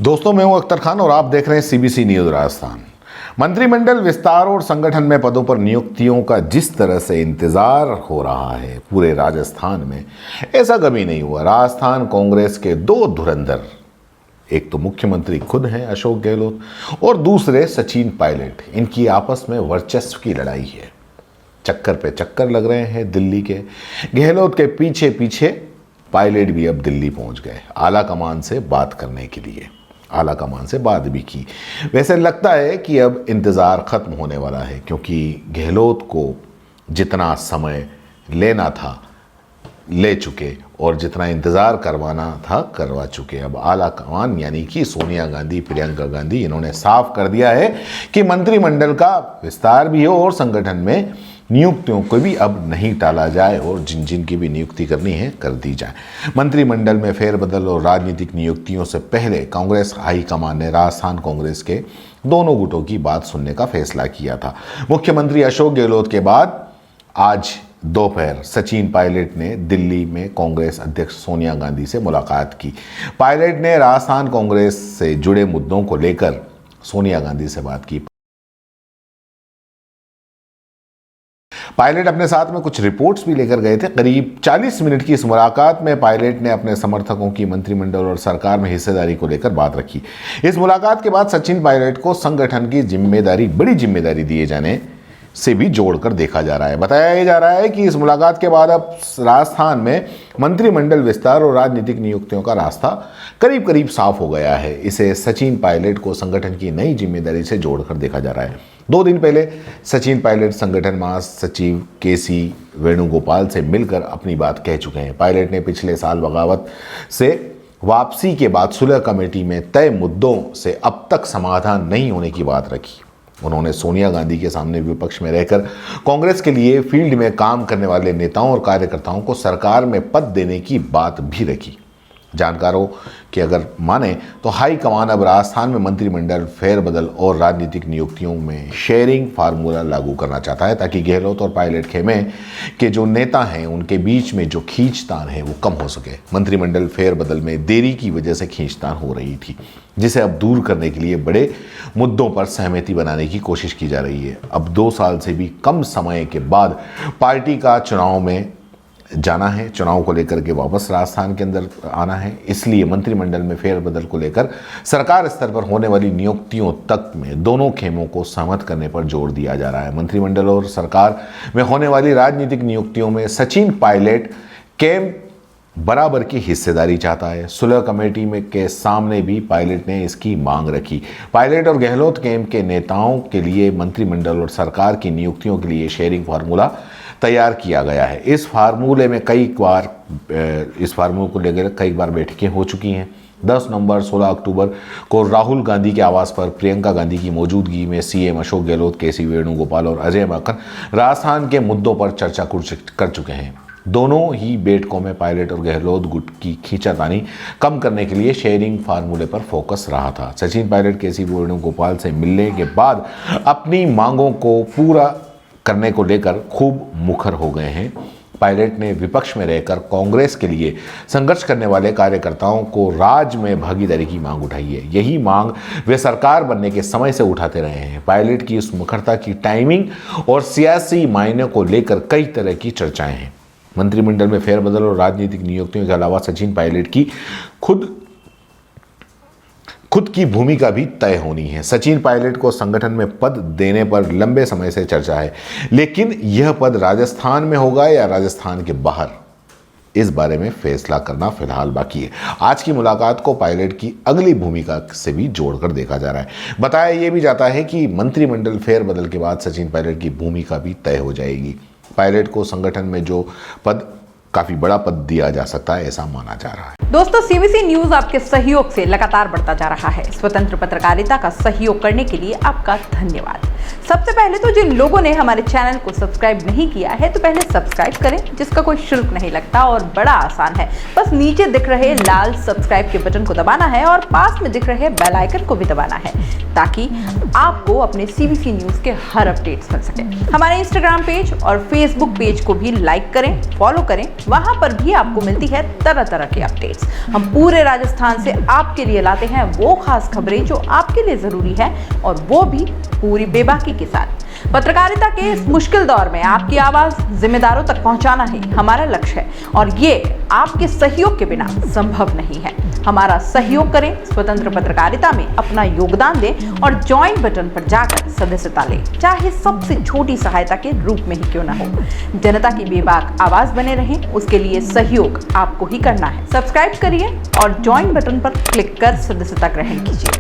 दोस्तों, मैं हूं अख्तर खान और आप देख रहे हैं सीबीसी न्यूज राजस्थान। मंत्रिमंडल विस्तार और संगठन में पदों पर नियुक्तियों का जिस तरह से इंतजार हो रहा है पूरे राजस्थान में, ऐसा कभी नहीं हुआ। राजस्थान कांग्रेस के दो धुरंधर, एक तो मुख्यमंत्री खुद हैं अशोक गहलोत और दूसरे सचिन पायलट, इनकी आपस में वर्चस्व की लड़ाई है। चक्कर पे चक्कर लग रहे हैं दिल्ली के। गहलोत के पीछे पीछे पायलट भी अब दिल्ली पहुंच गए आला कमान से बात करने के लिए। आला कमान से बात भी की। वैसे लगता है कि अब इंतज़ार ख़त्म होने वाला है, क्योंकि गहलोत को जितना समय लेना था ले चुके और जितना इंतज़ार करवाना था करवा चुके। अब आला कमान यानी कि सोनिया गांधी, प्रियंका गांधी, इन्होंने साफ कर दिया है कि मंत्रिमंडल का विस्तार भी हो और संगठन में नियुक्तियों को भी अब नहीं टाला जाए और जिन जिन की भी नियुक्ति करनी है कर दी जाए। मंत्रिमंडल में फेरबदल और राजनीतिक नियुक्तियों से पहले कांग्रेस हाईकमान ने राजस्थान कांग्रेस के दोनों गुटों की बात सुनने का फैसला किया था। मुख्यमंत्री अशोक गहलोत के बाद आज दोपहर सचिन पायलट ने दिल्ली में कांग्रेस अध्यक्ष सोनिया गांधी से मुलाकात की। पायलट ने राजस्थान कांग्रेस से जुड़े मुद्दों को लेकर सोनिया गांधी से बात की। पायलट अपने साथ में कुछ रिपोर्ट्स भी लेकर गए थे। करीब 40 मिनट की इस मुलाकात में पायलट ने अपने समर्थकों की मंत्रिमंडल और सरकार में हिस्सेदारी को लेकर बात रखी। इस मुलाकात के बाद सचिन पायलट को संगठन की बड़ी जिम्मेदारी दिए जाने से भी जोड़कर देखा जा रहा है। बताया जा रहा है कि इस मुलाकात के बाद अब राजस्थान में मंत्रिमंडल विस्तार और राजनीतिक नियुक्तियों का रास्ता करीब करीब साफ हो गया है। इसे सचिन पायलट को संगठन की नई जिम्मेदारी से जोड़कर देखा जा रहा है। 2 दिन पहले सचिन पायलट संगठन महासचिव केसी वेणुगोपाल से मिलकर अपनी बात कह चुके हैं। पायलट ने पिछले साल बगावत से वापसी के बाद सुलह कमेटी में तय मुद्दों से अब तक समाधान नहीं होने की बात रखी। उन्होंने सोनिया गांधी के सामने विपक्ष में रहकर कांग्रेस के लिए फील्ड में काम करने वाले नेताओं और कार्यकर्ताओं को सरकार में पद देने की बात भी रखी। जानकारों की अगर माने तो हाईकमान अब राजस्थान में मंत्रिमंडल फेरबदल और राजनीतिक नियुक्तियों में शेयरिंग फार्मूला लागू करना चाहता है, ताकि गहलोत और पायलट खेमे के जो नेता हैं उनके बीच में जो खींचतान है वो कम हो सके। मंत्रिमंडल फेरबदल में देरी की वजह से खींचतान हो रही थी, जिसे अब दूर करने के लिए बड़े मुद्दों पर सहमति बनाने की कोशिश की जा रही है। अब 2 साल से भी कम समय के बाद पार्टी का चुनाव में जाना है, चुनाव को लेकर के वापस राजस्थान के अंदर आना है। इसलिए मंत्रिमंडल में फेरबदल को लेकर सरकार स्तर पर होने वाली नियुक्तियों तक में दोनों खेमों को सहमत करने पर जोर दिया जा रहा है। मंत्रिमंडल और सरकार में होने वाली राजनीतिक नियुक्तियों में सचिन पायलट केम बराबर की हिस्सेदारी चाहता है। सुलह कमेटी में के सामने भी पायलट ने इसकी मांग रखी। पायलट और गहलोत कैंप के नेताओं के लिए मंत्रिमंडल और सरकार की नियुक्तियों के लिए शेयरिंग फार्मूला तैयार किया गया है। इस फार्मूले को लेकर कई बार बैठकें हो चुकी हैं। 10 नवंबर 16 अक्टूबर को राहुल गांधी के आवास पर प्रियंका गांधी की मौजूदगी में सीएम अशोक गहलोत, केसी वेणुगोपाल और अजय माकन राजस्थान के मुद्दों पर चर्चा कर चुके हैं। दोनों ही बैठकों में पायलट और गहलोत गुट की खींचातानी कम करने के लिए शेयरिंग फार्मूले पर फोकस रहा था। सचिन पायलट केसी वेणुगोपाल से मिलने के बाद अपनी मांगों को पूरा करने को लेकर खूब मुखर हो गए हैं। पायलट ने विपक्ष में रहकर कांग्रेस के लिए संघर्ष करने वाले कार्यकर्ताओं को राज में भागीदारी की मांग उठाई है। यही मांग वे सरकार बनने के समय से उठाते रहे हैं। पायलट की इस मुखरता की टाइमिंग और सियासी मायने को लेकर कई तरह की चर्चाएं हैं। मंत्रिमंडल में फेरबदल और राजनीतिक नियुक्तियों के अलावा सचिन पायलट की खुद की भूमिका भी तय होनी है। सचिन पायलट को संगठन में पद देने पर लंबे समय से चर्चा है, लेकिन यह पद राजस्थान में होगा या राजस्थान के बाहर, इस बारे में फैसला करना फिलहाल बाकी है। आज की मुलाकात को पायलट की अगली भूमिका से भी जोड़कर देखा जा रहा है। बताया यह भी जाता है कि मंत्रिमंडल फेरबदल के बाद सचिन पायलट की भूमिका भी तय हो जाएगी। पायलट को संगठन में जो पद काफी बड़ा पद दिया जा सकता है, ऐसा माना जा रहा है। दोस्तों, सीबीसी न्यूज आपके सहयोग से लगातार बढ़ता जा रहा है। स्वतंत्र पत्रकारिता का सहयोग करने के लिए आपका धन्यवाद। सबसे पहले तो जिन लोगों ने हमारे चैनल को सब्सक्राइब नहीं किया है तो पहले सब्सक्राइब करें, जिसका कोई शुल्क नहीं लगता और बड़ा आसान है। बस नीचे दिख रहे लाल सब्सक्राइब के बटन को दबाना है और पास में दिख रहे बेल आइकन को भी दबाना है, ताकि आपको अपने सीबीसी न्यूज के हर अपडेट्स मिल सके। हमारे इंस्टाग्राम पेज और फेसबुक पेज को भी लाइक करें, फॉलो करें। वहां पर भी आपको मिलती है तरह तरह की अपडेट्स। हम पूरे राजस्थान से आपके लिए लाते हैं वो खास खबरें जो आपके लिए जरूरी है, और वो भी पूरी बेबाकी के साथ। पत्रकारिता के इस मुश्किल दौर में आपकी आवाज जिम्मेदारों तक पहुंचाना ही हमारा लक्ष्य है, और ये आपके सहयोग के बिना संभव नहीं है। हमारा सहयोग करें, स्वतंत्र पत्रकारिता में अपना योगदान दें और ज्वाइन बटन पर जाकर सदस्यता लें, चाहे सबसे छोटी सहायता के रूप में ही क्यों ना हो। जनता की बेबाक आवाज बने रहें, उसके लिए सहयोग आपको ही करना है। सब्सक्राइब करिए और ज्वाइन बटन पर क्लिक कर सदस्यता ग्रहण कीजिए।